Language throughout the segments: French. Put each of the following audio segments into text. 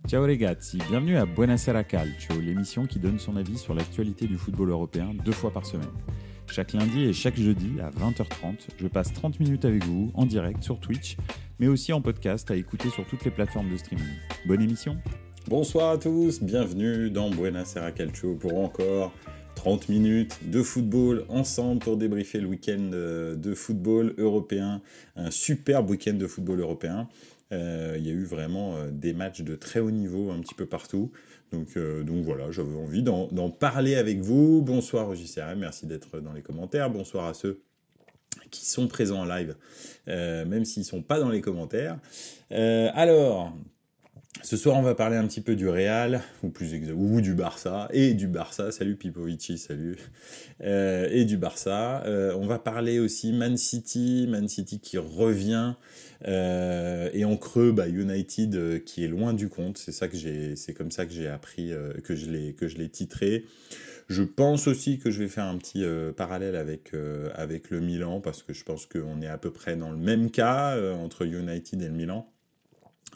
Ciao ragazzi, bienvenue à Buonasera Calcio, l'émission qui donne son avis sur l'actualité du football européen 2 fois par semaine. Chaque lundi et chaque jeudi à 20h30, je passe 30 minutes avec vous en direct sur Twitch, mais aussi en podcast à écouter sur toutes les plateformes de streaming. Bonne émission. Bonsoir à tous, bienvenue dans Buonasera Calcio pour encore 30 minutes de football ensemble pour débriefer le week-end de football européen, un superbe week-end de football européen. Il y a eu vraiment des matchs de très haut niveau un petit peu partout. Donc voilà, j'avais envie d'en parler avec vous. Bonsoir au JCRM, merci d'être dans les commentaires. Bonsoir à ceux qui sont présents en live, même s'ils ne sont pas dans les commentaires. Ce soir, on va parler un petit peu du Real, ou du Barça, et du Barça. Salut Pipovici, salut. Et du Barça. On va parler aussi Man City qui revient. Et en creux, United qui est loin du compte. C'est comme ça que j'ai appris, que je l'ai titré. Je pense aussi que je vais faire un petit parallèle avec le Milan, parce que je pense qu'on est à peu près dans le même cas entre United et le Milan.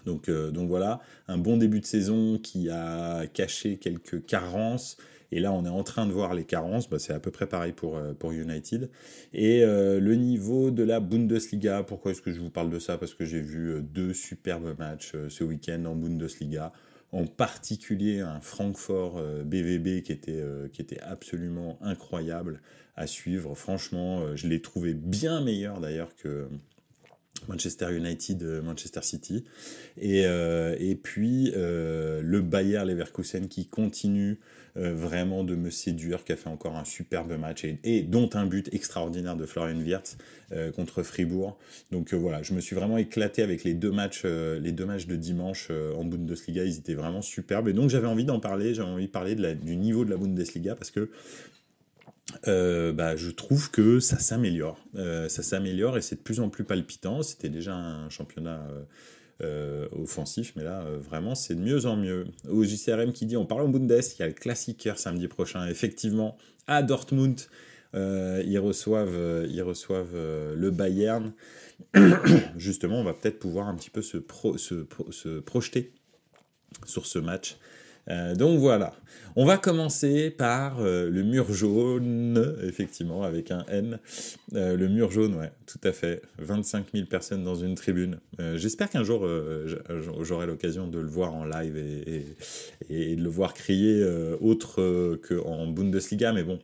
Donc voilà, un bon début de saison qui a caché quelques carences. Et là, on est en train de voir les carences. C'est à peu près pareil pour United. Et le niveau de la Bundesliga, pourquoi est-ce que je vous parle de ça ? Parce que j'ai vu 2 superbes matchs ce week-end en Bundesliga. En particulier un Francfort BVB qui était absolument incroyable à suivre. Franchement, je l'ai trouvé bien meilleur d'ailleurs que Manchester United, Manchester City, et puis le Bayer Leverkusen qui continue vraiment de me séduire, qui a fait encore un superbe match et dont un but extraordinaire de Florian Wirtz contre Fribourg. Donc voilà, je me suis vraiment éclaté avec les deux matchs de dimanche en Bundesliga, ils étaient vraiment superbes et donc j'avais envie d'en parler, du niveau de la Bundesliga parce que je trouve que ça s'améliore et c'est de plus en plus palpitant. C'était déjà un championnat offensif, mais là vraiment c'est de mieux en mieux. Au JCRM qui dit on parle en Bundes, il y a le Klassiker samedi prochain, effectivement à Dortmund. Ils reçoivent le Bayern. Justement, on va peut-être pouvoir un petit peu se projeter sur ce match. Donc voilà, on va commencer par le mur jaune, effectivement, avec un N. Le mur jaune, ouais, tout à fait. 25 000 personnes dans une tribune. J'espère qu'un jour, j'aurai l'occasion de le voir en live et de le voir crier autre qu'en Bundesliga. Mais bon,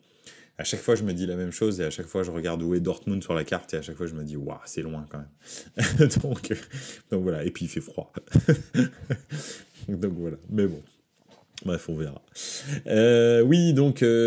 à chaque fois, je me dis la même chose et à chaque fois, je regarde où est Dortmund sur la carte et à chaque fois, je me dis, waouh, c'est loin quand même. donc voilà, et puis il fait froid. Donc voilà, mais bon. Bref, on verra.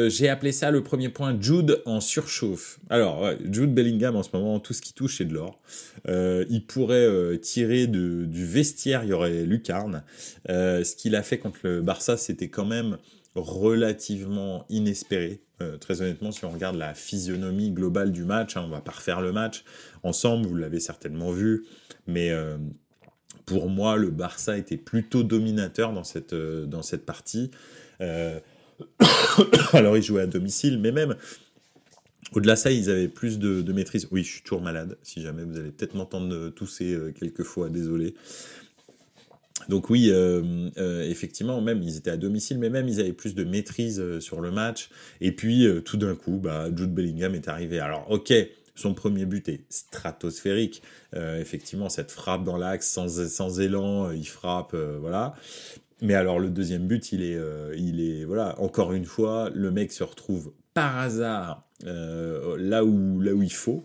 J'ai appelé ça le premier point, Jude en surchauffe. Alors, ouais, Jude Bellingham, en ce moment, tout ce qui touche, c'est de l'or. Il pourrait tirer du vestiaire, il y aurait lucarne. Ce qu'il a fait contre le Barça, c'était quand même relativement inespéré. Très honnêtement, si on regarde la physionomie globale du match, on va pas refaire le match ensemble, vous l'avez certainement vu, mais... pour moi, le Barça était plutôt dominateur dans cette partie. Alors, ils jouaient à domicile, mais même au-delà de ça, ils avaient plus de maîtrise. Oui, je suis toujours malade, si jamais vous allez peut-être m'entendre tousser quelques fois, désolé. Donc oui, effectivement, même ils étaient à domicile, mais même ils avaient plus de maîtrise sur le match. Et puis, tout d'un coup, Jude Bellingham est arrivé. Alors, ok, son premier but est stratosphérique. Effectivement, cette frappe dans l'axe sans élan, il frappe, voilà. Mais alors le deuxième but, il est voilà. Encore une fois, le mec se retrouve par hasard là où il faut.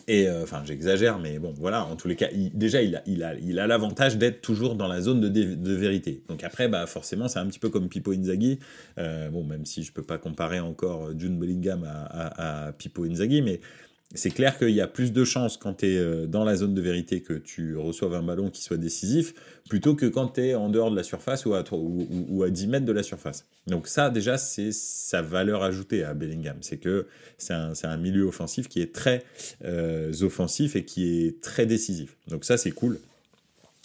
Et j'exagère, mais bon, voilà. En tous les cas, il a l'avantage d'être toujours dans la zone de vérité. Donc après, forcément, c'est un petit peu comme Pippo Inzaghi. Même si je peux pas comparer encore Jude Bellingham à Pippo Inzaghi, mais c'est clair qu'il y a plus de chances quand tu es dans la zone de vérité que tu reçoives un ballon qui soit décisif, plutôt que quand tu es en dehors de la surface ou à 10 mètres de la surface. Donc ça, déjà, c'est sa valeur ajoutée à Bellingham. C'est que c'est un milieu offensif qui est très offensif et qui est très décisif. Donc ça, c'est cool.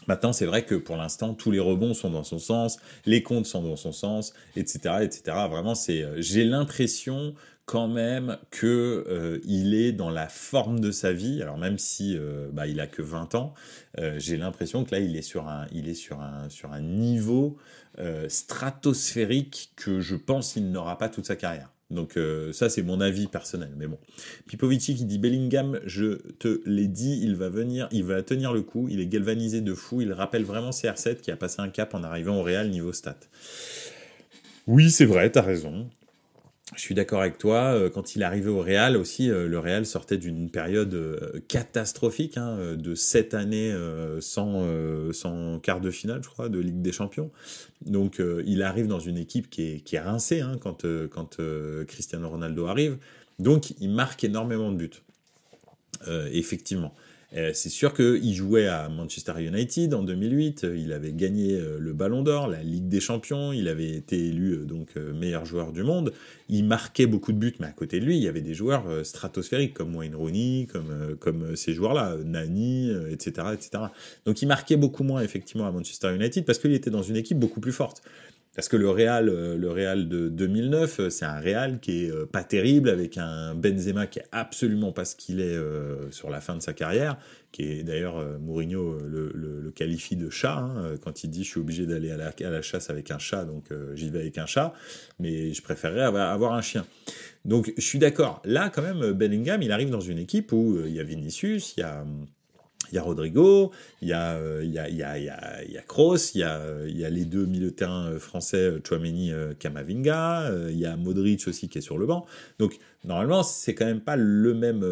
Maintenant, c'est vrai que pour l'instant, tous les rebonds sont dans son sens, les comptes sont dans son sens, etc., etc. Vraiment, j'ai l'impression quand même que il est dans la forme de sa vie. Alors même si il a que 20 ans, j'ai l'impression que là il est sur un niveau stratosphérique que je pense il n'aura pas toute sa carrière. Donc ça c'est mon avis personnel, mais bon. Pipovici qui dit Bellingham, je te l'ai dit, il va venir, il va tenir le coup, il est galvanisé de fou, il rappelle vraiment CR7 qui a passé un cap en arrivant au Real niveau stats. Oui, c'est vrai, t'as raison. Je suis d'accord avec toi. Quand il est arrivé au Real aussi, le Real sortait d'une période catastrophique, hein, de 7 années sans quart de finale, je crois, de Ligue des Champions. Donc il arrive dans une équipe qui est rincée hein, quand Cristiano Ronaldo arrive. Donc il marque énormément de buts. Effectivement. C'est sûr qu'il jouait à Manchester United en 2008, il avait gagné le Ballon d'Or, la Ligue des Champions, il avait été élu meilleur joueur du monde, il marquait beaucoup de buts, mais à côté de lui, il y avait des joueurs stratosphériques comme Wayne Rooney, comme ces joueurs-là, Nani, etc., etc. Donc il marquait beaucoup moins effectivement à Manchester United parce qu'il était dans une équipe beaucoup plus forte. Parce que le Real de 2009, c'est un Real qui est pas terrible, avec un Benzema qui est absolument pas ce qu'il est sur la fin de sa carrière, qui est d'ailleurs Mourinho le qualifie de chat, hein, quand il dit je suis obligé d'aller à la chasse avec un chat, donc j'y vais avec un chat, mais je préférerais avoir un chien. Donc je suis d'accord. Là quand même, Bellingham, il arrive dans une équipe où il y a Vinicius, il y a Rodrigo, il y a Kroos, il y a les deux milieux de terrain français, Tchouaméni, Camavinga, il y a Modric aussi qui est sur le banc. Donc normalement c'est quand même pas le même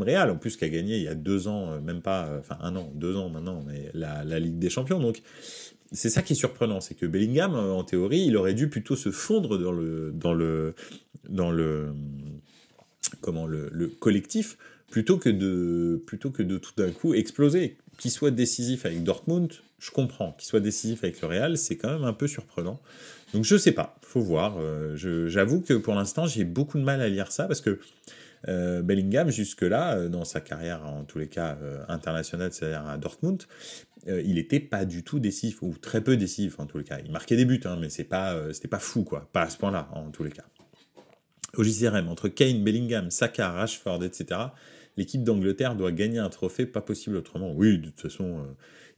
Real, en plus qu'a gagné il y a 2 ans, même pas, enfin 1 an, 2 ans maintenant, mais la Ligue des Champions. Donc c'est ça qui est surprenant, c'est que Bellingham, en théorie, il aurait dû plutôt se fondre dans le collectif plutôt que de tout d'un coup exploser. Qu'il soit décisif avec Dortmund, je comprends. Qu'il soit décisif avec le Real, c'est quand même un peu surprenant. Donc je sais pas, faut voir. J'avoue que pour l'instant, j'ai beaucoup de mal à lire ça parce que Bellingham, jusque-là, dans sa carrière, en tous les cas internationale, c'est-à-dire à Dortmund, il était pas du tout décisif, ou très peu décisif en tous les cas. Il marquait des buts, hein, mais c'était pas fou, quoi. Pas à ce point-là, en tous les cas. Au JCRM, entre Kane, Bellingham, Saka, Rashford, etc., l'équipe d'Angleterre doit gagner un trophée, pas possible autrement. Oui, de toute façon,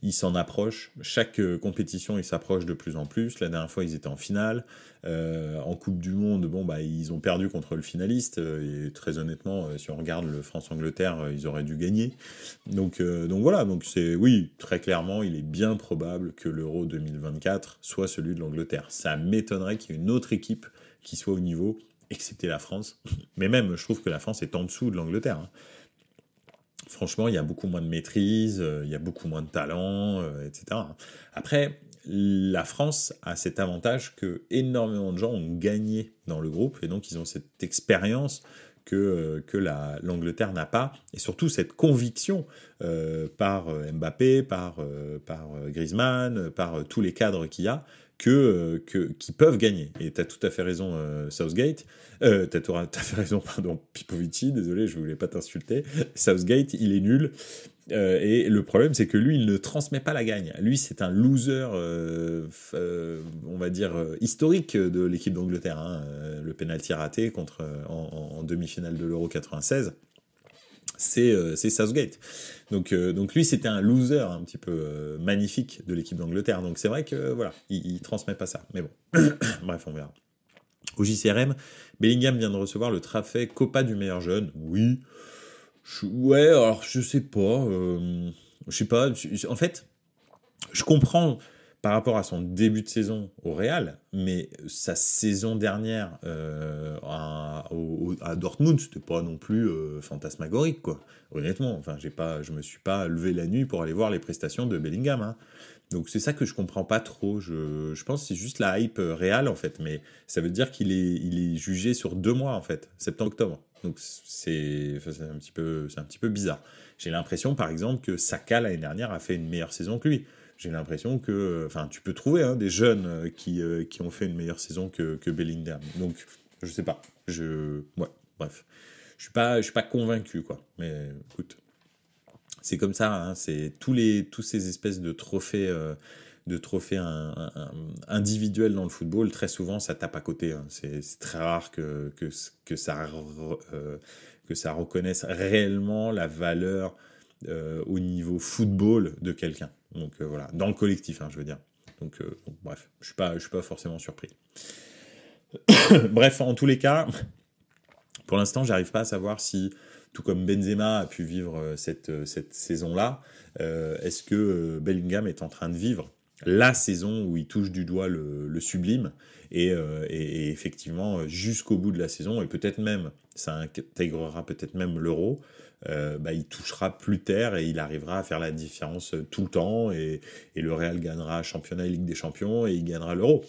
ils s'en approchent. Chaque compétition, ils s'approchent de plus en plus. La dernière fois, ils étaient en finale. En Coupe du Monde, ils ont perdu contre le finaliste. Et très honnêtement, si on regarde le France-Angleterre, ils auraient dû gagner. Donc voilà, donc oui, très clairement, il est bien probable que l'Euro 2024 soit celui de l'Angleterre. Ça m'étonnerait qu'il y ait une autre équipe qui soit au niveau, excepté la France. Mais même, je trouve que la France est en dessous de l'Angleterre. Hein. Franchement, il y a beaucoup moins de maîtrise, il y a beaucoup moins de talent, etc. Après, la France a cet avantage que énormément de gens ont gagné dans le groupe, et donc ils ont cette expérience que l'Angleterre n'a pas, et surtout cette conviction par Mbappé, par Griezmann, par tous les cadres qu'il y a, qui peuvent gagner. Et tu as tout à fait raison, Southgate. T'as fait raison, pardon, Pipovici, désolé, je voulais pas t'insulter. Southgate, il est nul. Et le problème, c'est que lui, il ne transmet pas la gagne. Lui, c'est un loser, on va dire, historique de l'équipe d'Angleterre. Hein. Le penalty raté en demi-finale de l'Euro 96. C'est Southgate. Donc lui, c'était un loser un petit peu magnifique de l'équipe d'Angleterre. Donc c'est vrai que voilà, il transmet pas ça. Mais bon, bref, on verra. Au JCRM, Bellingham vient de recevoir le trophée Copa du meilleur jeune. Oui. Ouais, alors je sais pas. Je sais pas. En fait, je comprends par rapport à son début de saison au Real, mais sa saison dernière à Dortmund, c'était pas non plus fantasmagorique, quoi. Honnêtement, enfin, je me suis pas levé la nuit pour aller voir les prestations de Bellingham. Hein. Donc c'est ça que je comprends pas trop. Je pense que c'est juste la hype Real en fait, mais ça veut dire qu'il est jugé sur 2 mois en fait, septembre-octobre. Donc c'est un petit peu bizarre. J'ai l'impression par exemple que Saka l'année dernière a fait une meilleure saison que lui. J'ai l'impression que, enfin, tu peux trouver des jeunes qui ont fait une meilleure saison que Bellingham. Donc, je sais pas. Ouais, bref. Je suis pas convaincu, quoi. Mais écoute, c'est comme ça. Hein, c'est tous ces espèces de trophées de trophées individuels dans le football, très souvent ça tape à côté. Hein. C'est très rare que ça reconnaisse réellement la valeur au niveau football de quelqu'un. Donc voilà, dans le collectif, hein, je veux dire. Donc bref, je suis pas forcément surpris. Bref, en tous les cas, pour l'instant, j'arrive pas à savoir si, tout comme Benzema a pu vivre cette saison-là, est-ce que Bellingham est en train de vivre la saison où il touche du doigt le sublime et effectivement jusqu'au bout de la saison, et peut-être même, ça intégrera peut-être même l'Euro, il touchera plus terre et il arrivera à faire la différence tout le temps, et le Real gagnera championnat et Ligue des Champions et il gagnera l'Euro.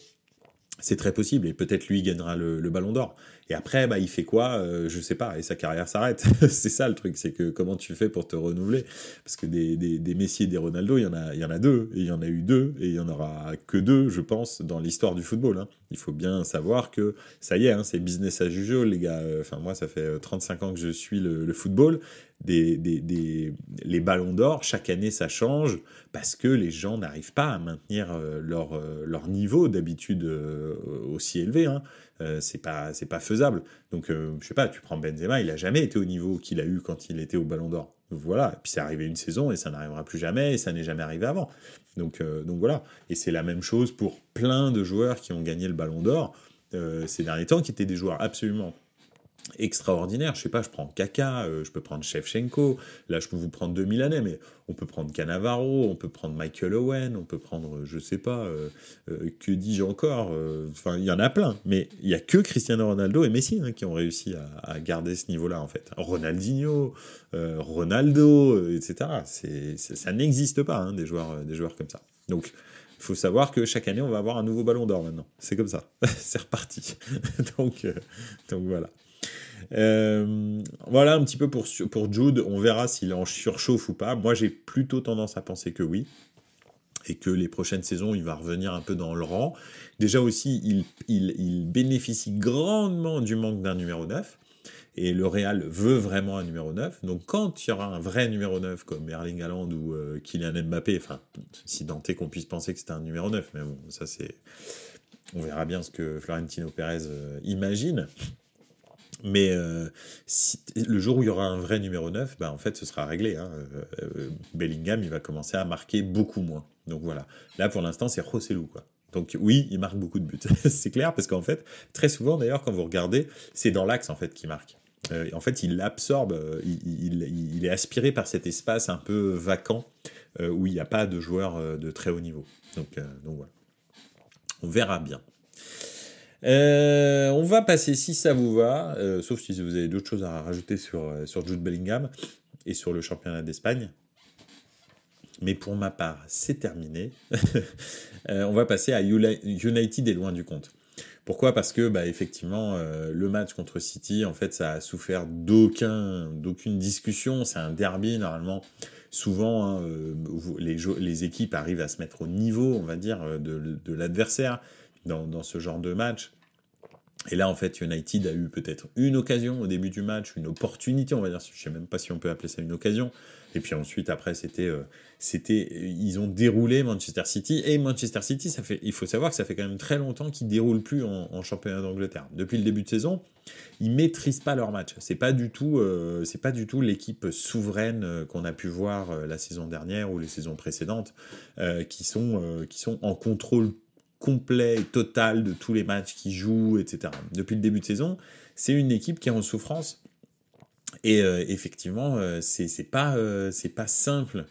C'est très possible, et peut-être lui gagnera le Ballon d'Or. Et après, il fait quoi je sais pas, et sa carrière s'arrête. C'est ça le truc, c'est que comment tu fais pour te renouveler? Parce que des Messi et des Ronaldo, il y en a deux, et il y en a eu deux, et il y en aura que deux, je pense, dans l'histoire du football. Hein. Il faut bien savoir que ça y est, hein, c'est business as usual, les gars. Enfin, moi, ça fait 35 ans que je suis le football. Les ballons d'or, chaque année ça change parce que les gens n'arrivent pas à maintenir leur niveau d'habitude aussi élevé. Hein. C'est pas faisable. Donc je sais pas, tu prends Benzema, il a jamais été au niveau qu'il a eu quand il était au ballon d'or. Voilà, et puis c'est arrivé une saison et ça n'arrivera plus jamais, et ça n'est jamais arrivé avant. Donc voilà, et c'est la même chose pour plein de joueurs qui ont gagné le ballon d'or ces derniers temps, qui étaient des joueurs absolument extraordinaire. Je sais pas, je prends Kaka, je peux prendre Shevchenko, là je peux vous prendre 2000 années, mais on peut prendre Cannavaro, on peut prendre Michael Owen, on peut prendre, je sais pas, que dis-je encore, enfin il y en a plein, mais il y a que Cristiano Ronaldo et Messi hein, qui ont réussi à garder ce niveau-là en fait. Ronaldinho, Ronaldo, etc. Ça n'existe pas hein, des joueurs comme ça. Donc il faut savoir que chaque année on va avoir un nouveau ballon d'or maintenant. C'est comme ça, c'est reparti. donc voilà. Voilà un petit peu pour Jude. On verra s'il en surchauffe ou pas. Moi j'ai plutôt tendance à penser que oui, et que les prochaines saisons il va revenir un peu dans le rang. Déjà aussi il bénéficie grandement du manque d'un numéro 9, et le Real veut vraiment un numéro 9. Donc quand il y aura un vrai numéro 9 comme Erling Haaland ou Kylian Mbappé, enfin si tant est qu'on puisse penser que c'est un numéro 9, mais bon ça c'est, on verra bien ce que Florentino Pérez imagine. Mais si, le jour où il y aura un vrai numéro 9, en fait, ce sera réglé. Hein. Bellingham, il va commencer à marquer beaucoup moins. Donc voilà. Là, pour l'instant, c'est Joselu, quoi. Donc oui, il marque beaucoup de buts. C'est clair, parce qu'en fait, très souvent, d'ailleurs, quand vous regardez, c'est dans l'axe, en fait, qu'il marque. En fait, il l'absorbe, il est aspiré par cet espace un peu vacant, où il n'y a pas de joueurs de très haut niveau. Donc voilà. On verra bien. On va passer, si ça vous va, sauf si vous avez d'autres choses à rajouter sur Jude Bellingham et sur le championnat d'Espagne. Mais pour ma part, c'est terminé. On va passer à United est loin du compte. Pourquoi ? Parce que effectivement, le match contre City, en fait, ça a souffert d'aucune discussion. C'est un derby, normalement. Souvent, hein, les équipes arrivent à se mettre au niveau, on va dire, de l'adversaire dans ce genre de match. Et là, en fait, United a eu peut-être une occasion au début du match, une opportunité, on va dire, je sais même pas si on peut appeler ça une occasion. Et puis ensuite, après, ils ont déroulé Manchester City. Et Manchester City, il faut savoir que ça fait quand même très longtemps qu'ils déroulent plus en championnat d'Angleterre. Depuis le début de saison, ils maîtrisent pas leur match. C'est pas du tout l'équipe souveraine qu'on a pu voir la saison dernière ou les saisons précédentes, qui sont en contrôle complet et total de tous les matchs qu'ils jouent, etc. Depuis le début de saison, c'est une équipe qui est en souffrance. Et effectivement, c'est pas simple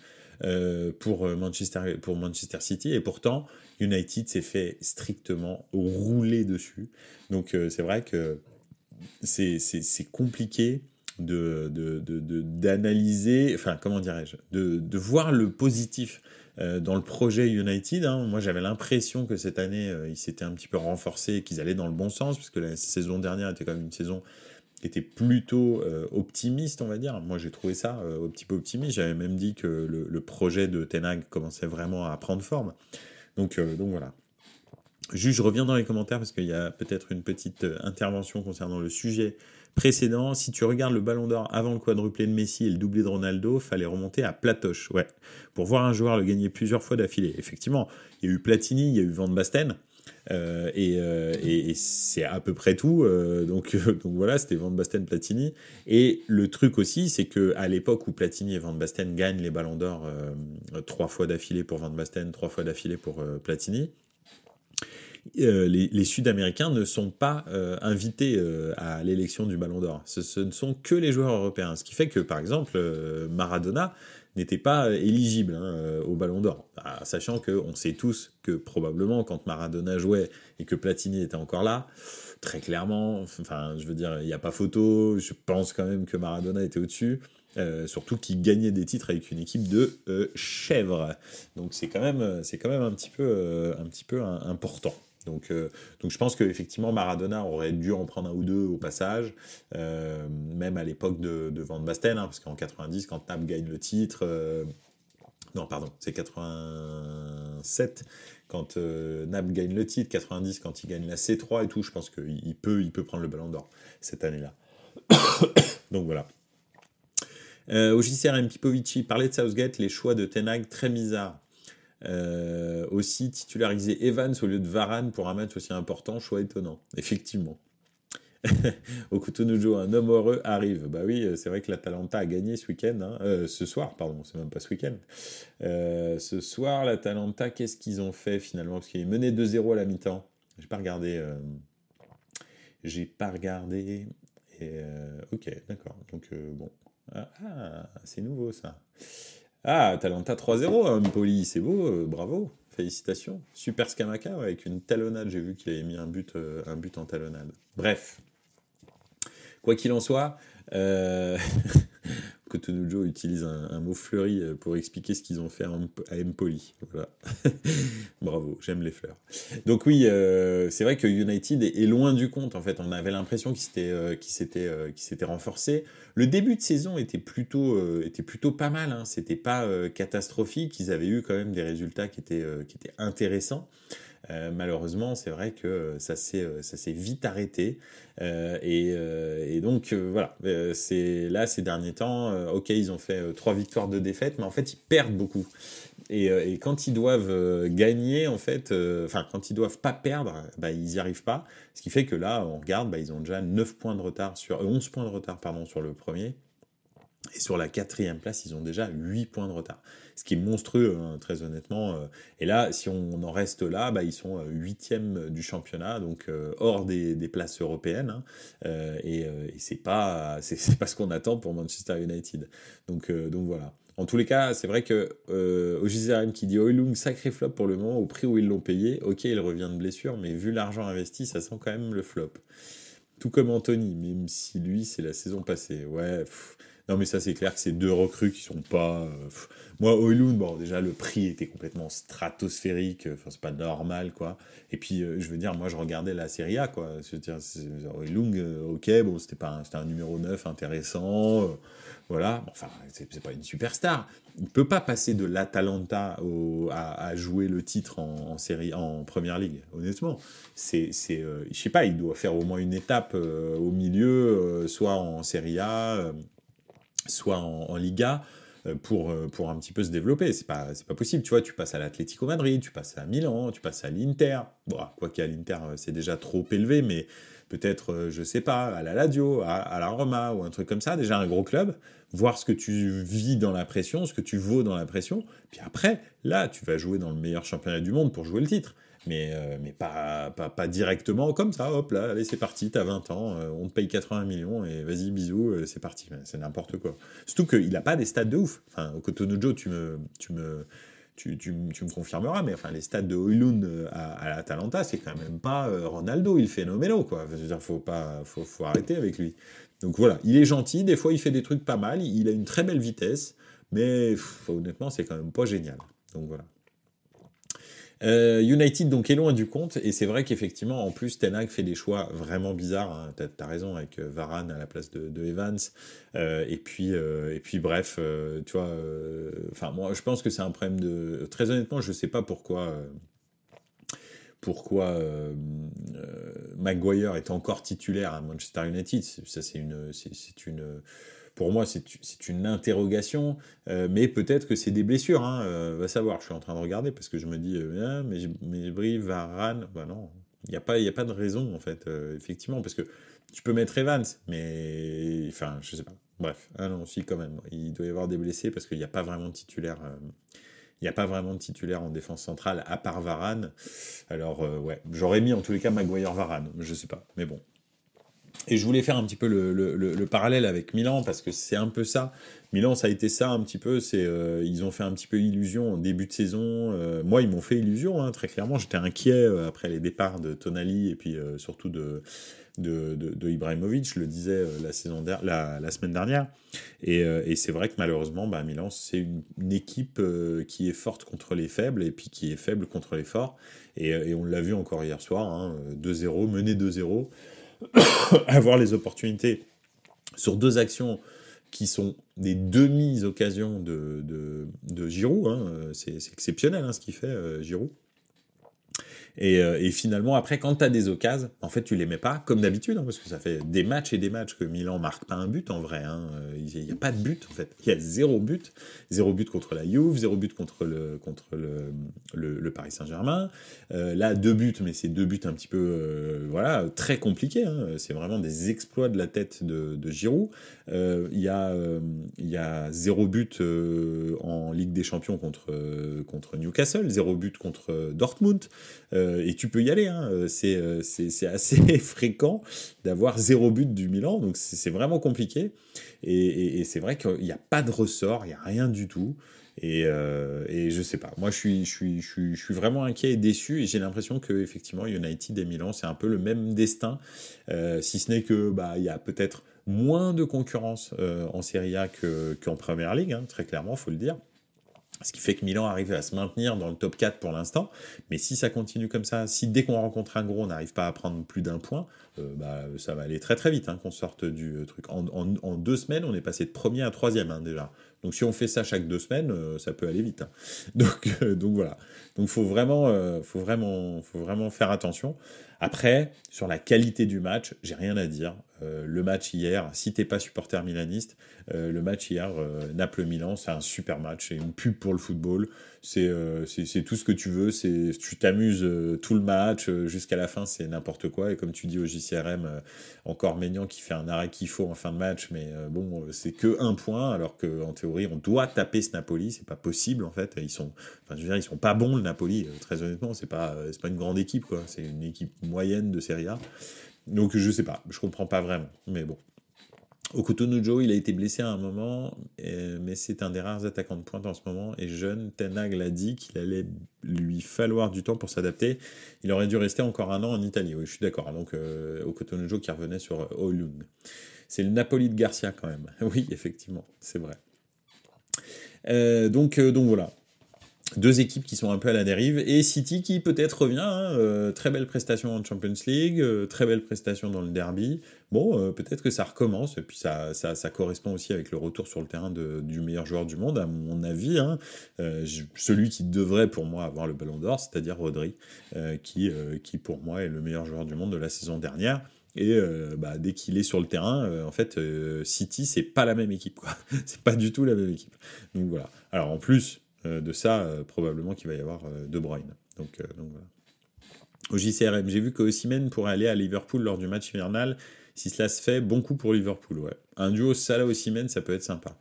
pour Manchester City. Et pourtant, United s'est fait strictement rouler dessus. Donc c'est vrai que c'est compliqué d'analyser, enfin comment dirais-je, de voir le positif dans le projet United. Hein. Moi j'avais l'impression que cette année ils s'étaient un petit peu renforcés et qu'ils allaient dans le bon sens, puisque la saison dernière était quand même une saison qui était plutôt optimiste, on va dire. Moi j'ai trouvé ça un petit peu optimiste. J'avais même dit que le projet de Ten Hag commençait vraiment à prendre forme. Donc voilà. Juste, je reviens dans les commentaires parce qu'il y a peut-être une petite intervention concernant le sujet précédent. Si tu regardes le Ballon d'Or avant le quadruplé de Messi et le doublé de Ronaldo, fallait remonter à Platoche. Ouais, pour voir un joueur le gagner plusieurs fois d'affilée. Effectivement, il y a eu Platini, il y a eu Van Basten. Et c'est à peu près tout. Donc voilà, c'était Van Basten, Platini. Et le truc aussi, c'est que à l'époque où Platini et Van Basten gagnent les Ballons d'Or 3 fois d'affilée pour Van Basten, 3 fois d'affilée pour Platini, les Sud-Américains ne sont pas invités à l'élection du Ballon d'Or. Ce ne sont que les joueurs européens. Ce qui fait que, par exemple, Maradona n'était pas éligible au Ballon d'Or. Sachant qu'on sait tous que probablement, quand Maradona jouait et que Platini était encore là, très clairement, enfin, je veux dire, il n'y a pas photo. Je pense quand même que Maradona était au-dessus. Surtout qu'il gagnait des titres avec une équipe de chèvres. Donc c'est quand même un petit peu important. Donc je pense qu'effectivement Maradona aurait dû en prendre un ou deux au passage, même à l'époque de Van Basten, parce qu'en 90, quand Naples gagne le titre, non pardon, c'est 87 quand Naples gagne le titre, 90 quand il gagne la C3 et tout, je pense qu'il peut prendre le Ballon d'Or cette année-là. Donc voilà. Au JCRM Pipovici parlait de Southgate, les choix de Ten Hag très bizarres. Aussi titulariser Evans au lieu de Varane pour un match aussi important, choix étonnant. Effectivement. Okutunujo, un homme heureux arrive. Bah oui, c'est vrai que l'Atalanta a gagné ce week-end, ce soir, pardon, c'est même pas ce week-end. Ce soir, l'Atalanta, qu'est-ce qu'ils ont fait finalement? Parce qu'ils menaient 2-0 à la mi-temps. J'ai pas regardé. Ok, d'accord. Donc bon. C'est nouveau ça. Atalanta 3-0, Empoli, c'est beau, bravo, félicitations. Super Scamacca, avec une talonnade, j'ai vu qu'il avait mis un but en talonnade. Bref, quoi qu'il en soit, Cotonou utilise un mot fleuri pour expliquer ce qu'ils ont fait à Empoli. Voilà. Bravo, j'aime les fleurs. Donc oui, c'est vrai que United est loin du compte. En fait, on avait l'impression qu'il s'était renforcé. Le début de saison était plutôt pas mal. C'était pas catastrophique. Ils avaient eu quand même des résultats qui étaient intéressants. Malheureusement, c'est vrai que ça s'est vite arrêté. Et donc, voilà. Ces derniers temps, ok, ils ont fait 3 victoires, 2 défaites, mais en fait, ils perdent beaucoup. Et quand ils doivent gagner, en fait, quand ils doivent pas perdre, ils n'y arrivent pas. Ce qui fait que là, on regarde, ils ont déjà 11 points de retard sur le premier. Et sur la 4e place, ils ont déjà 8 points de retard. Ce qui est monstrueux, très honnêtement. Et là, si on en reste là, ils sont 8e du championnat, donc hors des places européennes. Et c'est pas ce qu'on attend pour Manchester United. Donc voilà. En tous les cas, c'est vrai que au JZRM qui dit Højlund, sacré flop pour le moment, au prix où ils l'ont payé. Ok, il revient de blessure, mais vu l'argent investi, ça sent quand même le flop. Tout comme Anthony, même si lui, c'est la saison passée. Ouais, non, mais ça, c'est clair que c'est 2 recrues qui sont pas... Moi, Højlund, bon, déjà, le prix était complètement stratosphérique. Enfin, c'est pas normal, quoi. Et puis, je veux dire, moi, je regardais la Serie A, quoi. Je veux dire, Højlund, ok, bon, c'était un numéro 9 intéressant. Voilà. Enfin, c'est pas une superstar. Il peut pas passer de l'Atalanta à jouer le titre en Première Ligue, honnêtement. Je sais pas, il doit faire au moins une étape au milieu, soit en Serie A, soit en Liga, pour un petit peu se développer. C'est pas possible. Tu vois, tu passes à l'Atlético Madrid, tu passes à Milan, tu passes à l'Inter. Bon, quoi qu'à l'Inter, c'est déjà trop élevé, mais peut-être, je sais pas, à la Lazio, à la Roma, ou un truc comme ça, déjà un gros club, voir ce que tu vis dans la pression, ce que tu vaux dans la pression, puis après, là, tu vas jouer dans le meilleur championnat du monde pour jouer le titre. Mais pas directement comme ça, hop là, allez c'est parti, t'as 20 ans, on te paye 80 millions et vas-y bisous, c'est parti, c'est n'importe quoi. Surtout qu'il a pas des stats de ouf. Enfin, au Cotonou, tu me confirmeras, mais enfin les stats de Højlund à l'Atalanta, c'est quand même pas Ronaldo, il phénoménal, quoi. Je veux dire, faut arrêter avec lui. Donc voilà, il est gentil, des fois il fait des trucs pas mal, il a une très belle vitesse, mais honnêtement c'est quand même pas génial. Donc voilà. United donc est loin du compte, et c'est vrai qu'effectivement en plus Ten Hag fait des choix vraiment bizarres, t'as raison, avec Varane à la place de Evans, et puis bref, tu vois, moi je pense que c'est un problème très honnêtement je sais pas pourquoi pourquoi Maguire est encore titulaire à Manchester United. Ça, pour moi, c'est une interrogation, mais peut-être que c'est des blessures, hein, va savoir. Je suis en train de regarder parce que je me dis, mais Brie, Varane, bah non, il y a pas de raison en fait, effectivement, parce que tu peux mettre Evans, mais enfin, je sais pas. Bref, ah non, si quand même, il doit y avoir des blessés parce qu'il n'y a pas vraiment de titulaire. Il n'y a pas vraiment de titulaire en défense centrale, à part Varane. Alors, ouais, j'aurais mis en tous les cas Maguire-Varane, je sais pas, mais bon. Et je voulais faire un petit peu le parallèle avec Milan, parce que c'est un peu ça. Milan, ça a été ça un petit peu. Ils ont fait un petit peu illusion en début de saison. Moi, ils m'ont fait illusion, hein, très clairement. J'étais inquiet après les départs de Tonali et puis surtout de Ibrahimovic, je le disais la semaine dernière. Et c'est vrai que malheureusement, Milan, c'est une équipe qui est forte contre les faibles et puis qui est faible contre les forts. Et on l'a vu encore hier soir, hein, 2-0, mené 2-0. Avoir les opportunités sur deux actions qui sont des demi-occasions de Giroud, hein, c'est exceptionnel ce qu'il fait, Giroud. Et finalement, après, quand tu as des occasions, en fait, tu les mets pas, comme d'habitude, hein, parce que ça fait des matchs et des matchs que Milan marque pas un but, en vrai. Hein. Il n'y a pas de but, en fait. Il y a 0 but. 0 but contre la Juve, 0 but contre le Paris Saint-Germain. Là, 2 buts, mais c'est 2 buts un petit peu, très compliqués. Hein. C'est vraiment des exploits de la tête de Giroud. Il y a 0 but en Ligue des Champions contre Newcastle, 0 but contre Dortmund. Et tu peux y aller, hein. C'est assez fréquent d'avoir 0 but du Milan, donc c'est vraiment compliqué. Et c'est vrai qu'il n'y a pas de ressort, il n'y a rien du tout. Et je sais pas. Moi, je suis vraiment inquiet et déçu. Et j'ai l'impression que effectivement, United et Milan, c'est un peu le même destin, si ce n'est que il y a peut-être moins de concurrence en Serie A qu'en Première Ligue, hein, très clairement, faut le dire. Ce qui fait que Milan arrive à se maintenir dans le top 4 pour l'instant. Mais si ça continue comme ça, si dès qu'on rencontre un gros, on n'arrive pas à prendre plus d'un point, ça va aller très très vite, hein, qu'on sorte du truc. En 2 semaines, on est passé de premier à troisième, hein, déjà. Donc si on fait ça chaque 2 semaines, ça peut aller vite. Hein. Donc voilà. Donc faut vraiment faire attention. Après, sur la qualité du match, j'ai rien à dire. Le match hier, si t'es pas supporter milaniste, le match hier, Naples-Milan, c'est un super match, c'est une pub pour le football, c'est tout ce que tu veux, tu t'amuses tout le match, jusqu'à la fin c'est n'importe quoi, et comme tu dis au JCRM, encore Maignan qui fait un arrêt qu'il faut en fin de match, mais c'est que 1 point, alors qu'en théorie on doit taper ce Napoli, c'est pas possible en fait, ils sont pas bons le Napoli, très honnêtement, c'est pas une grande équipe, quoi, c'est une équipe moyenne de Serie A. Donc je sais pas, je comprends pas vraiment, mais bon. Okutonujo, il a été blessé à un moment, mais c'est un des rares attaquants de pointe en ce moment, et jeune, Ten Hag l'a dit qu'il allait lui falloir du temps pour s'adapter. Il aurait dû rester encore 1 an en Italie, oui, je suis d'accord. Donc Okutonujo qui revenait sur Oilun. C'est le Napoli de Garcia quand même. Oui, effectivement, c'est vrai. Donc voilà. 2 équipes qui sont un peu à la dérive, et City qui peut-être revient, hein, très belle prestation en Champions League, très belle prestation dans le derby. Bon, peut-être que ça recommence, et puis ça correspond aussi avec le retour sur le terrain du meilleur joueur du monde, à mon avis, hein, celui qui devrait pour moi avoir le Ballon d'Or, c'est-à-dire Rodri, qui pour moi est le meilleur joueur du monde de la saison dernière. Et dès qu'il est sur le terrain, en fait, City, c'est pas la même équipe, quoi. C'est pas du tout la même équipe. Donc voilà. Alors en plus de ça, probablement qu'il va y avoir De Bruyne. Donc voilà. Au JCRM, j'ai vu que Osimhen pourrait aller à Liverpool lors du match hivernal. Si cela se fait, bon coup pour Liverpool, ouais. Un duo Salah-Osimhen, ça peut être sympa.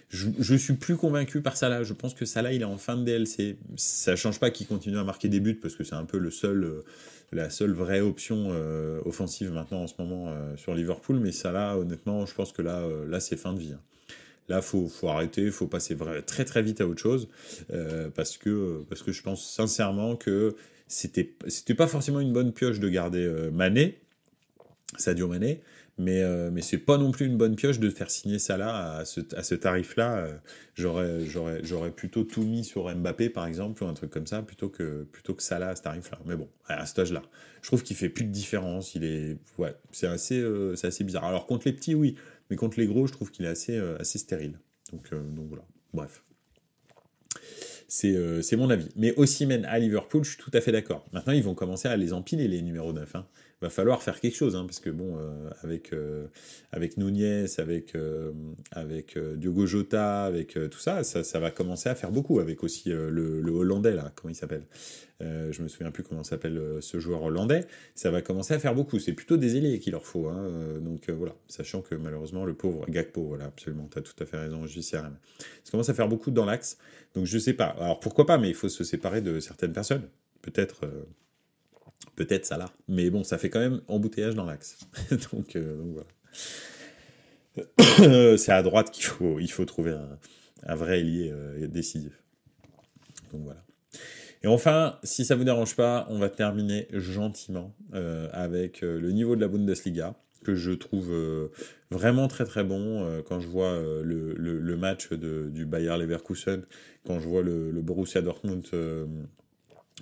Je suis plus convaincu par Salah. Je pense que Salah, il est en fin de DLC. Ça change pas qu'il continue à marquer des buts, parce que c'est un peu la seule vraie option offensive maintenant en ce moment sur Liverpool. Mais Salah, honnêtement, je pense que là c'est fin de vie. Hein. Là, faut arrêter, faut passer très très vite à autre chose, parce que je pense sincèrement que c'était pas forcément une bonne pioche de garder Sadio Mané, mais c'est pas non plus une bonne pioche de faire signer Salah à ce tarif-là. J'aurais plutôt tout mis sur Mbappé par exemple, ou un truc comme ça, plutôt que Salah à ce tarif-là. Mais bon, à cet âge-là, je trouve qu'il fait plus de différence. C'est assez bizarre. Alors contre les petits, oui. Mais contre les gros, je trouve qu'il est assez stérile. Donc voilà, bref. C'est mon avis. Mais Osimhen à Liverpool, je suis tout à fait d'accord. Maintenant, ils vont commencer à les empiler, les numéros 9. Hein. Va falloir faire quelque chose, hein, parce que bon, avec Nunez, avec Diogo Jota, avec tout ça, ça va commencer à faire beaucoup, avec aussi le Hollandais, là, comment il s'appelle je me souviens plus comment s'appelle ce joueur hollandais, ça va commencer à faire beaucoup, c'est plutôt des ailiers qu'il leur faut, hein, donc voilà, sachant que malheureusement le pauvre Gakpo, voilà, absolument, tu as tout à fait raison, JCRM. Ça commence à faire beaucoup dans l'axe, donc je sais pas, alors pourquoi pas, mais il faut se séparer de certaines personnes, peut-être ça là, mais bon, ça fait quand même embouteillage dans l'axe, donc voilà. C'est à droite qu'il faut trouver un vrai ailier décisif, donc voilà. Et enfin, si ça vous dérange pas, on va terminer gentiment avec le niveau de la Bundesliga, que je trouve vraiment très très bon quand je vois le match du Bayer Leverkusen, quand je vois le Borussia Dortmund,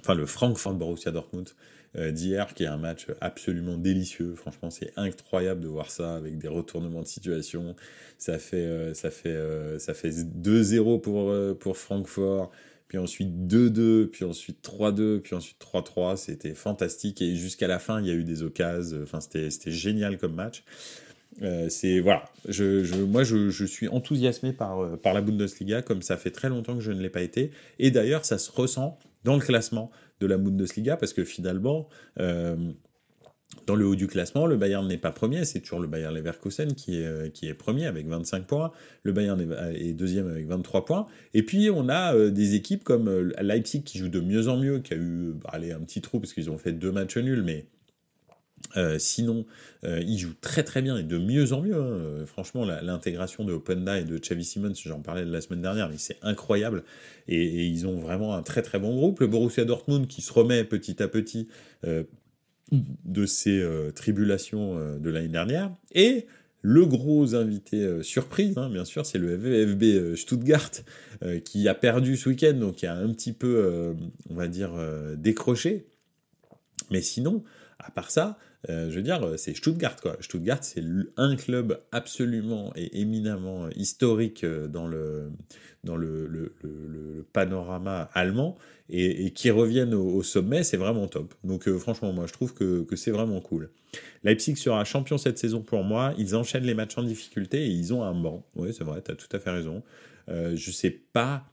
enfin le Francfort Borussia Dortmund d'hier, qui est un match absolument délicieux. Franchement, c'est incroyable de voir ça avec des retournements de situation. Ça fait 2-0 pour Francfort. Puis ensuite 2-2, puis ensuite 3-2, puis ensuite 3-3, c'était fantastique, et jusqu'à la fin, il y a eu des occasions, enfin, c'était génial comme match. Voilà, moi je suis enthousiasmé par la Bundesliga, comme ça fait très longtemps que je ne l'ai pas été, et d'ailleurs ça se ressent dans le classement de la Bundesliga, parce que finalement, dans le haut du classement, le Bayern n'est pas premier, c'est toujours le Bayer Leverkusen qui est premier avec 25 points, le Bayern est deuxième avec 23 points, et puis on a des équipes comme Leipzig qui joue de mieux en mieux, qui a eu un petit trou parce qu'ils ont fait 2 matchs nuls, mais sinon ils jouent très très bien et de mieux en mieux, hein. Franchement, l'intégration de Openda et de Xavi Simons, j'en parlais la semaine dernière, mais c'est incroyable, et ils ont vraiment un très très bon groupe. Le Borussia Dortmund qui se remet petit à petit de ces tribulations de l'année dernière, et le gros invité surprise, hein, bien sûr, c'est le VfB Stuttgart qui a perdu ce week-end, donc qui a un petit peu, on va dire, décroché. Mais sinon, à part ça, je veux dire, c'est Stuttgart, quoi. Stuttgart, c'est un club absolument et éminemment historique dans le panorama allemand, et qui reviennent au sommet, c'est vraiment top. Donc franchement, moi, je trouve que c'est vraiment cool. Leipzig sera champion cette saison pour moi. Ils enchaînent les matchs en difficulté et ils ont un banc. Oui, c'est vrai, tu as tout à fait raison. Je sais pas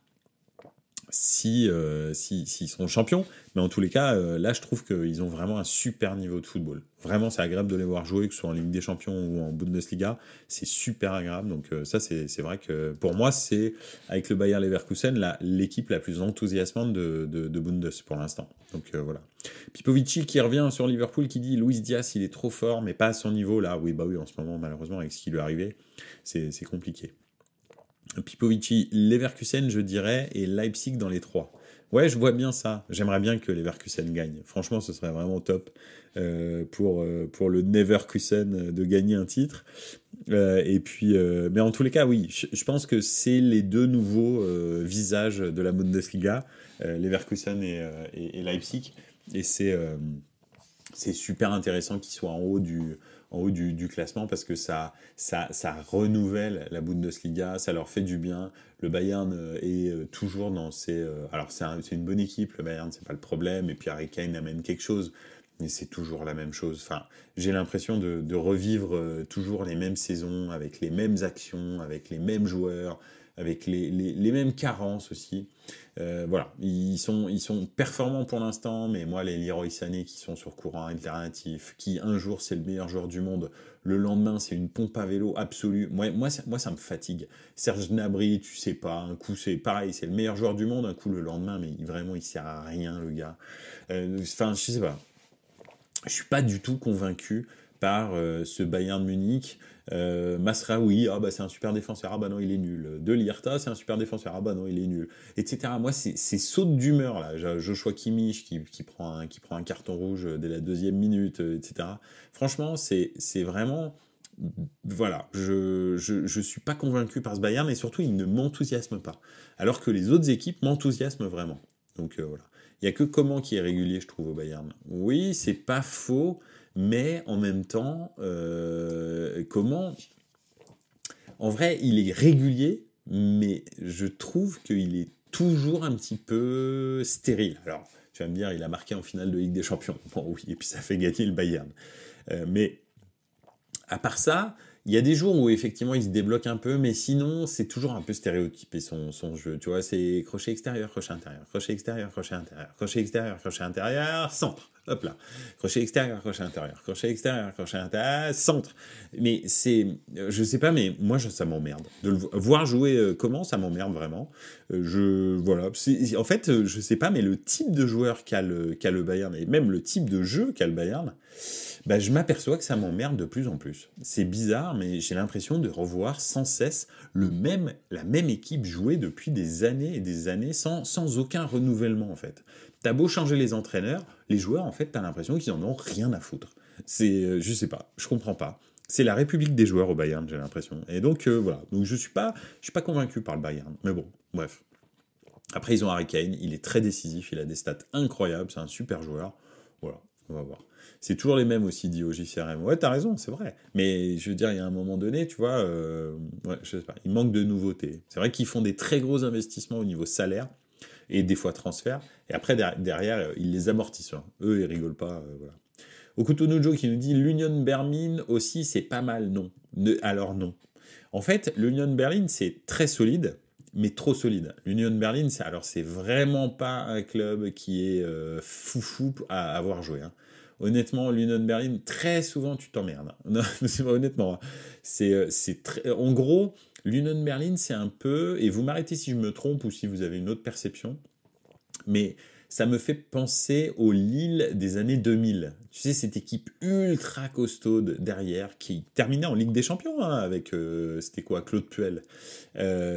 s'ils seront champions, mais en tous les cas, là, je trouve qu'ils ont vraiment un super niveau de football. Vraiment, c'est agréable de les voir jouer, que ce soit en Ligue des Champions ou en Bundesliga, c'est super agréable. Donc ça, c'est vrai que pour moi, c'est, avec le Bayer Leverkusen, l'équipe la plus enthousiasmante de Bundes pour l'instant. Donc voilà. Pipovici qui revient sur Liverpool, qui dit Luis Diaz, il est trop fort, mais pas à son niveau là. Oui, bah oui, en ce moment, malheureusement, avec ce qui lui est arrivé, c'est compliqué. Pipovici, Leverkusen, je dirais, et Leipzig dans les 3. Ouais, je vois bien ça. J'aimerais bien que Leverkusen gagne. Franchement, ce serait vraiment top pour le Neverkusen de gagner un titre. Et puis, mais en tous les cas, oui, je pense que c'est les deux nouveaux visages de la Bundesliga, Leverkusen et Leipzig. Et c'est super intéressant qu'ils soient en haut du classement, parce que ça renouvelle la Bundesliga, ça leur fait du bien. Le Bayern est toujours dans ses... alors c'est une bonne équipe, le Bayern, c'est pas le problème, et puis Harry Kane amène quelque chose, mais c'est toujours la même chose. Enfin, j'ai l'impression de revivre toujours les mêmes saisons, avec les mêmes actions, avec les mêmes joueurs, avec les mêmes carences aussi. Voilà, ils sont performants pour l'instant, mais moi, les Leroy Sané qui sont sur courant alternatif, qui un jour c'est le meilleur joueur du monde, le lendemain c'est une pompe à vélo absolue, moi ça me fatigue. Serge Gnabry, tu sais pas, un coup c'est pareil, c'est le meilleur joueur du monde, un coup le lendemain, mais vraiment il sert à rien, le gars. Enfin, je sais pas. Je suis pas du tout convaincu par ce Bayern Munich. Masraoui, ah bah c'est un super défenseur, ah bah non il est nul. De Lierta, c'est un super défenseur, ah bah non il est nul, etc. Moi c'est sautes d'humeur là. Joshua Kimmich qui prend un carton rouge dès la 2e minute, etc. Franchement c'est vraiment, voilà, je suis pas convaincu par ce Bayern, et surtout il ne m'enthousiasme pas, alors que les autres équipes m'enthousiasment vraiment. Donc voilà. Il y a que Coman qui est régulier, je trouve, au Bayern. Oui, c'est pas faux, mais en même temps, Coman, en vrai, il est régulier, mais je trouve qu'il est toujours un petit peu stérile. Alors, tu vas me dire, il a marqué en finale de Ligue des Champions. Bon, oui, et puis ça fait gagner le Bayern. Mais à part ça, il y a des jours où effectivement il se débloque un peu, mais sinon c'est toujours un peu stéréotypé son jeu. Tu vois, c'est crochet extérieur, crochet intérieur, crochet extérieur, crochet intérieur, crochet extérieur, crochet intérieur, centre. Hop là. Crochet extérieur, crochet intérieur, crochet extérieur, crochet intérieur, centre. Mais c'est, je sais pas, mais moi ça m'emmerde. De le voir jouer comment, ça m'emmerde vraiment. Voilà. En fait, je sais pas, mais le type de joueur qu'a le Bayern, et même le type de jeu qu'a le Bayern, bah, je m'aperçois que ça m'emmerde de plus en plus. C'est bizarre, mais j'ai l'impression de revoir sans cesse la même équipe jouer depuis des années et des années sans aucun renouvellement, en fait. T'as beau changer les entraîneurs, les joueurs, en fait, t'as l'impression qu'ils en ont rien à foutre. Je sais pas, je comprends pas. C'est la république des joueurs au Bayern, j'ai l'impression. Et donc, voilà. Donc, je suis pas convaincu par le Bayern. Mais bon, bref. Après, ils ont Harry Kane, il est très décisif, il a des stats incroyables, c'est un super joueur. Voilà, on va voir. C'est toujours les mêmes aussi, dit au JCRM. Ouais, t'as raison, c'est vrai. Mais je veux dire, il y a un moment donné, tu vois, ouais, je sais pas, il manque de nouveautés. C'est vrai qu'ils font des très gros investissements au niveau salaire et des fois transfert. Et après, derrière, ils les amortissent. Hein. Eux, ils rigolent pas. Voilà. Okutonojo qui nous dit l'Union Berlin aussi, c'est pas mal, non. Alors non. En fait, l'Union Berlin, c'est très solide, mais trop solide. L'Union Berlin, c'est vraiment pas un club qui est foufou à avoir joué. Hein. Honnêtement, l'Union Berlin, très souvent, tu t'emmerdes. Non, c'est pas honnêtement. En gros, l'Union Berlin, c'est un peu, et vous m'arrêtez si je me trompe ou si vous avez une autre perception, mais ça me fait penser au Lille des années 2000. Tu sais, cette équipe ultra costaude derrière, qui terminait en Ligue des Champions, hein, avec, c'était quoi, Claude Puel,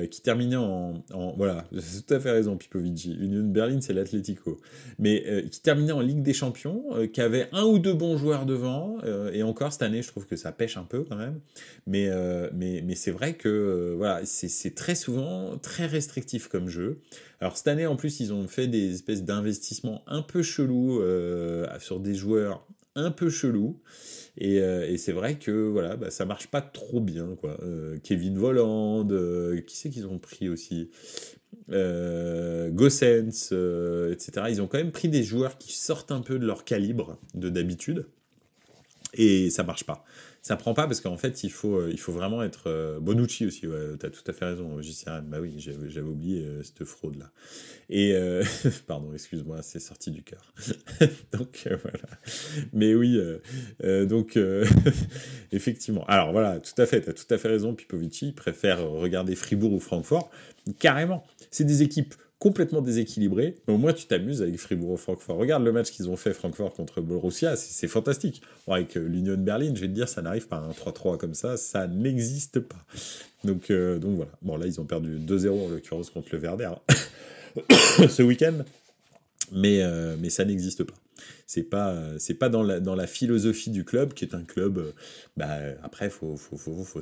qui terminait voilà, c'est tout à fait raison, Pipovici. Union Berlin, c'est l'Atlético. Mais qui terminait en Ligue des Champions, qui avait un ou deux bons joueurs devant, et encore cette année, je trouve que ça pêche un peu quand même. Mais c'est vrai que, voilà, c'est très souvent très restrictif comme jeu. Alors cette année, en plus, ils ont fait des espèces d'investissements un peu chelous sur des joueurs un peu chelous. Et c'est vrai que voilà, bah, ça marche pas trop bien, quoi. Kevin Volland, qui c'est qu'ils ont pris aussi Gossens, etc. Ils ont quand même pris des joueurs qui sortent un peu de leur calibre de d'habitude. Et ça marche pas. Ça prend pas parce qu'en fait, il faut vraiment être... Bonucci aussi, ouais, t'as tout à fait raison, JCRM. Bah oui, j'avais oublié cette fraude-là. Et... pardon, excuse-moi, c'est sorti du cœur. Donc, voilà. Mais oui, donc... effectivement. Alors, voilà, tout à fait, t'as tout à fait raison, Pipovici préfère regarder Fribourg ou Francfort. Carrément, c'est des équipes complètement déséquilibré, mais au moins tu t'amuses avec Fribourg ou Francfort. Regarde le match qu'ils ont fait Francfort contre Borussia, c'est fantastique. Bon, avec l'Union Berlin, je vais te dire, ça n'arrive pas, un 3-3 comme ça n'existe pas. Donc voilà. Bon, là, ils ont perdu 2-0 en l'occurrence contre le Werder ce week-end, mais ça n'existe pas. C'est pas dans la philosophie du club, qui est un club, après faut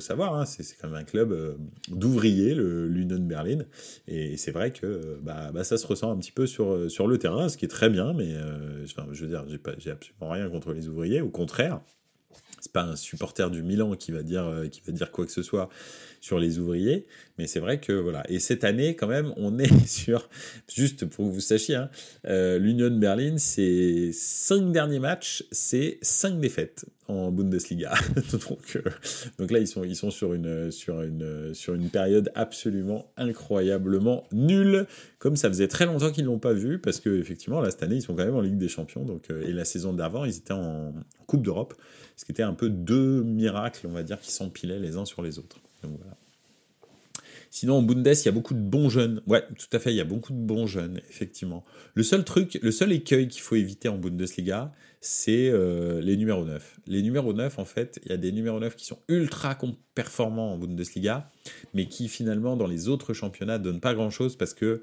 savoir, hein, c'est quand même un club d'ouvriers, l'Union Berlin, et c'est vrai que ça se ressent un petit peu sur le terrain, ce qui est très bien, mais je veux dire, j'ai absolument rien contre les ouvriers, au contraire. C'est pas un supporter du Milan qui va dire quoi que ce soit sur les ouvriers, mais c'est vrai que voilà. Et cette année, quand même, on est sur, juste pour que vous sachiez, hein, l'Union Berlin, c'est 5 derniers matchs, c'est 5 défaites en Bundesliga. donc là, ils sont sur une période absolument incroyablement nulle, comme ça faisait très longtemps qu'ils l'ont pas vu, parce que effectivement, là cette année, ils sont quand même en Ligue des Champions, donc et la saison d'avant, ils étaient en Coupe d'Europe, ce qui était un peu deux miracles, on va dire, qui s'empilaient les uns sur les autres. Donc voilà. Sinon, en Bundes, il y a beaucoup de bons jeunes. Ouais, tout à fait, il y a beaucoup de bons jeunes, effectivement. Le seul écueil qu'il faut éviter en Bundesliga, c'est les numéros 9. Les numéros 9, en fait, il y a des numéros 9 qui sont ultra performants en Bundesliga, mais qui, finalement, dans les autres championnats, ne donnent pas grand-chose parce que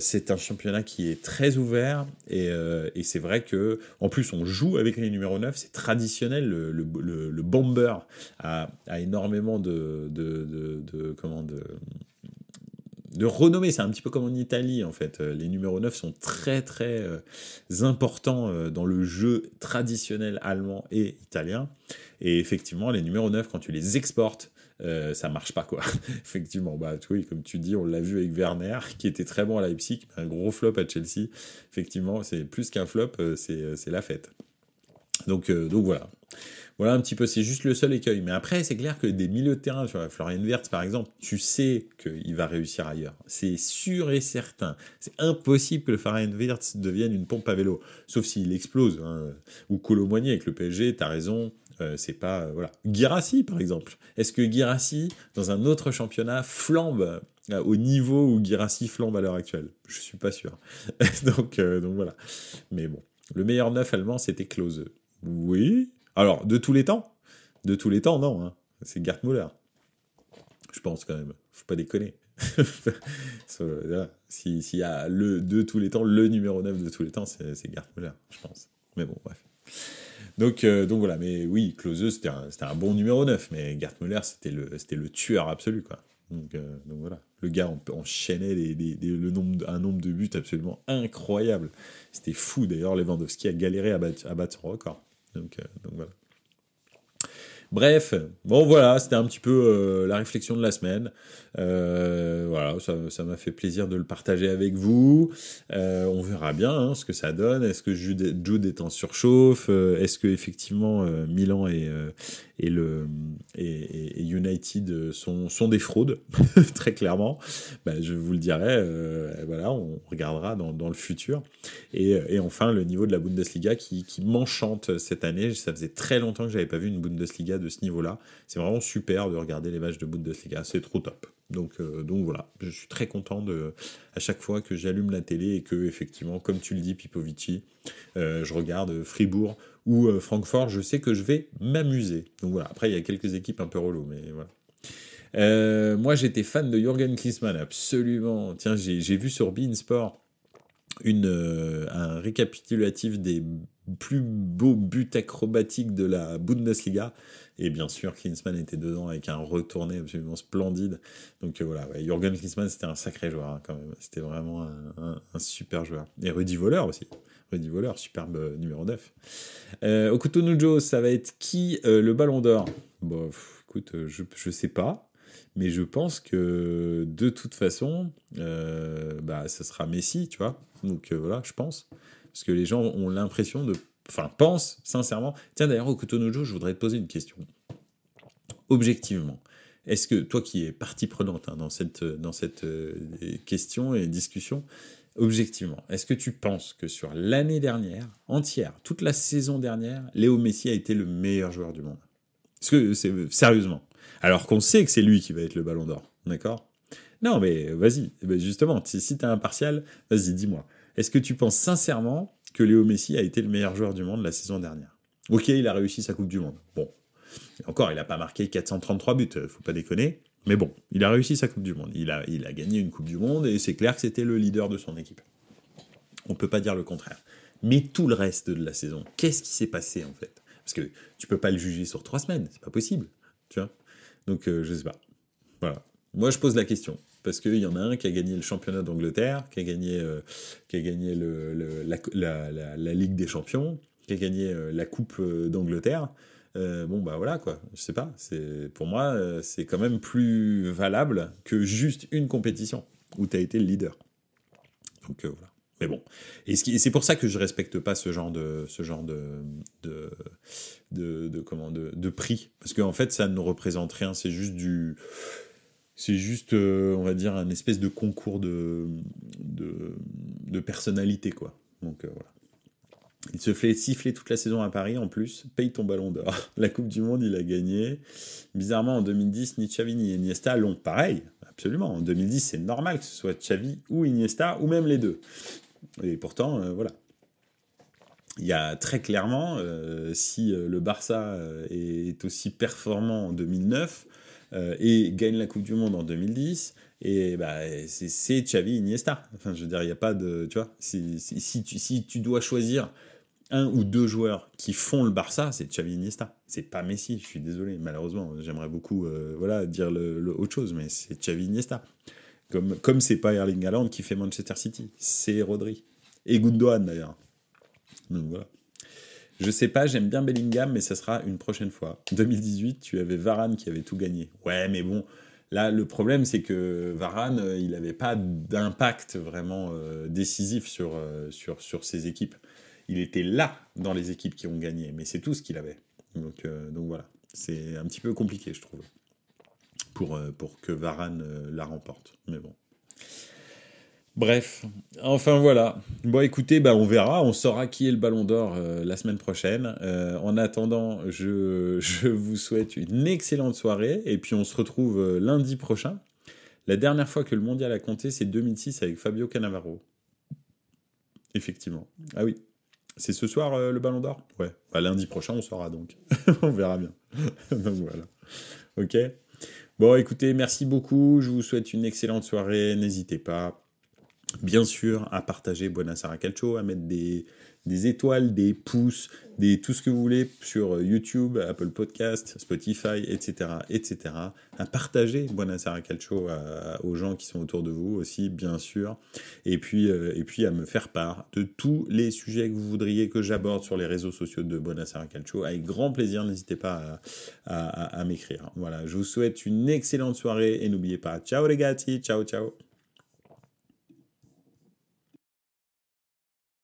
c'est un championnat qui est très ouvert et c'est vrai que, en plus, on joue avec les numéros 9, c'est traditionnel. Le bomber a énormément de renommée. C'est un petit peu comme en Italie, en fait. Les numéros 9 sont très, très importants dans le jeu traditionnel allemand et italien. Et effectivement, les numéros 9, quand tu les exportes ça marche pas, quoi. Effectivement, bah oui, comme tu dis, on l'a vu avec Werner, qui était très bon à Leipzig, un gros flop à Chelsea. Effectivement, c'est plus qu'un flop, c'est la fête. Donc voilà. Voilà un petit peu, c'est juste le seul écueil. Mais après, c'est clair que des milieux de terrain, tu vois, Florian Wirtz par exemple, tu sais qu'il va réussir ailleurs. C'est sûr et certain. C'est impossible que le Florian Wirtz devienne une pompe à vélo. Sauf s'il explose. Hein. Ou Kolo Muani avec le PSG, t'as raison. C'est pas... voilà. Guirassy, par exemple. Est-ce que Guirassy, dans un autre championnat, flambe au niveau où Guirassy flambe à l'heure actuelle? Je suis pas sûr. donc voilà. Mais bon. Le meilleur neuf allemand, c'était Klose. Oui. Alors, de tous les temps, non. Hein. C'est Gerd Müller. Je pense quand même. Faut pas déconner. S'il y a de tous les temps, le numéro 9 de tous les temps, c'est Gerd Müller, je pense. Mais bon, bref. Donc voilà, mais oui, Klose, c'était un bon numéro 9, mais Gerd Müller, c'était le tueur absolu, quoi. Donc voilà. Le gars enchaînait un nombre de buts absolument incroyable. C'était fou, d'ailleurs, Lewandowski a galéré à battre son record. Donc voilà. Bref, bon voilà, c'était un petit peu la réflexion de la semaine. Voilà, ça m'a fait plaisir de le partager avec vous. On verra bien hein, ce que ça donne. Est-ce que Jude est en surchauffe? Est-ce que effectivement Milan et United sont des fraudes? Très clairement. Ben, je vous le dirai. Voilà, on regardera dans le futur. Et enfin, le niveau de la Bundesliga qui m'enchante cette année. Ça faisait très longtemps que j'avais pas vu une Bundesliga de ce niveau-là. C'est vraiment super de regarder les matchs de Bundesliga. C'est trop top. Donc voilà, je suis très content à chaque fois que j'allume la télé et que, effectivement, comme tu le dis, Pipovici, je regarde Fribourg ou Francfort, je sais que je vais m'amuser. Donc voilà, après, il y a quelques équipes un peu relou, mais voilà. Moi, j'étais fan de Jürgen Klinsmann, absolument. Tiens, j'ai vu sur beIN Sport un récapitulatif des plus beaux buts acrobatiques de la Bundesliga. Et bien sûr, Klinsmann était dedans avec un retourné absolument splendide. Donc voilà, ouais, Jürgen Klinsmann, c'était un sacré joueur hein, quand même. C'était vraiment un super joueur. Et Rudi Völler aussi. Rudi Völler, superbe numéro 9. Okuto Nujo, ça va être qui le Ballon d'Or? Bon, écoute, je sais pas. Mais je pense que de toute façon, ça sera Messi, tu vois. Donc voilà, je pense. Parce que les gens ont l'impression pensent sincèrement. Tiens, d'ailleurs, au Cotonojo, je voudrais te poser une question. Objectivement, est-ce que toi qui es partie prenante hein, dans cette question et discussion, objectivement, est-ce que tu penses que sur l'année dernière, entière, toute la saison dernière, Léo Messi a été le meilleur joueur du monde? Est-ce que c'est sérieusement? Alors qu'on sait que c'est lui qui va être le Ballon d'Or, d'accord? Non, mais vas-y, justement, si t'es impartial, vas-y, dis-moi. Est-ce que tu penses sincèrement que Léo Messi a été le meilleur joueur du monde la saison dernière? Ok, il a réussi sa Coupe du Monde. Bon, et encore, il n'a pas marqué 433 buts, faut pas déconner. Mais bon, il a réussi sa Coupe du Monde. Il a gagné une Coupe du Monde et c'est clair que c'était le leader de son équipe. On peut pas dire le contraire. Mais tout le reste de la saison, qu'est-ce qui s'est passé en fait? Parce que tu peux pas le juger sur 3 semaines, c'est pas possible, tu vois. Donc je sais pas. Voilà. Moi je pose la question parce qu'il y en a un qui a gagné le championnat d'Angleterre, qui a gagné la Ligue des Champions, qui a gagné la Coupe d'Angleterre. Voilà quoi. Je sais pas. Pour moi c'est quand même plus valable que juste une compétition où tu as été le leader. Donc voilà. Mais bon, et c'est pour ça que je respecte pas ce genre de prix, parce qu'en fait ça ne représente rien, c'est juste on va dire un espèce de concours de personnalité quoi. Donc voilà. Il se fait siffler toute la saison à Paris en plus, paye ton Ballon d'Or. La Coupe du Monde il a gagné. Bizarrement en 2010 ni Xavi ni Iniesta l'ont pareil. Absolument, en 2010 c'est normal que ce soit Xavi ou Iniesta ou même les deux. Et pourtant, voilà. Il y a très clairement, si le Barça est aussi performant en 2009 et gagne la Coupe du Monde en 2010, et c'est Xavi Iniesta. Enfin, je veux dire, il n'y a pas de... Tu vois, si tu dois choisir un ou deux joueurs qui font le Barça, c'est Xavi Iniesta. C'est pas Messi, je suis désolé, malheureusement. J'aimerais beaucoup dire autre chose, mais c'est Xavi Iniesta. Comme c'est pas Erling Haaland qui fait Manchester City, c'est Rodri. Et Gundogan d'ailleurs. Donc voilà. Je sais pas, j'aime bien Bellingham, mais ça sera une prochaine fois. 2018, tu avais Varane qui avait tout gagné. Ouais, mais bon, là, le problème, c'est que Varane, il n'avait pas d'impact vraiment décisif sur ses équipes. Il était là dans les équipes qui ont gagné, mais c'est tout ce qu'il avait. Donc voilà, c'est un petit peu compliqué, je trouve, pour que Varane la remporte. Mais bon. Bref, enfin voilà. Bon écoutez, on verra, on saura qui est le Ballon d'Or la semaine prochaine. En attendant, je vous souhaite une excellente soirée et puis on se retrouve lundi prochain. La dernière fois que le mondial a compté, c'est 2006 avec Fabio Cannavaro. Effectivement. Ah oui. C'est ce soir le Ballon d'Or ? Ouais. Lundi prochain, on saura donc. On verra bien. Donc voilà. Ok. Bon écoutez, merci beaucoup. Je vous souhaite une excellente soirée. N'hésitez pas. Bien sûr, à partager Buonasera Calcio, à mettre des étoiles, des pouces, tout ce que vous voulez sur YouTube, Apple Podcast, Spotify, etc., etc. À partager Buonasera Calcio aux gens qui sont autour de vous aussi, bien sûr. Et puis à me faire part de tous les sujets que vous voudriez que j'aborde sur les réseaux sociaux de Buonasera Calcio. Avec grand plaisir, n'hésitez pas à m'écrire. Voilà, je vous souhaite une excellente soirée et n'oubliez pas, ciao ragazzi, ciao ciao.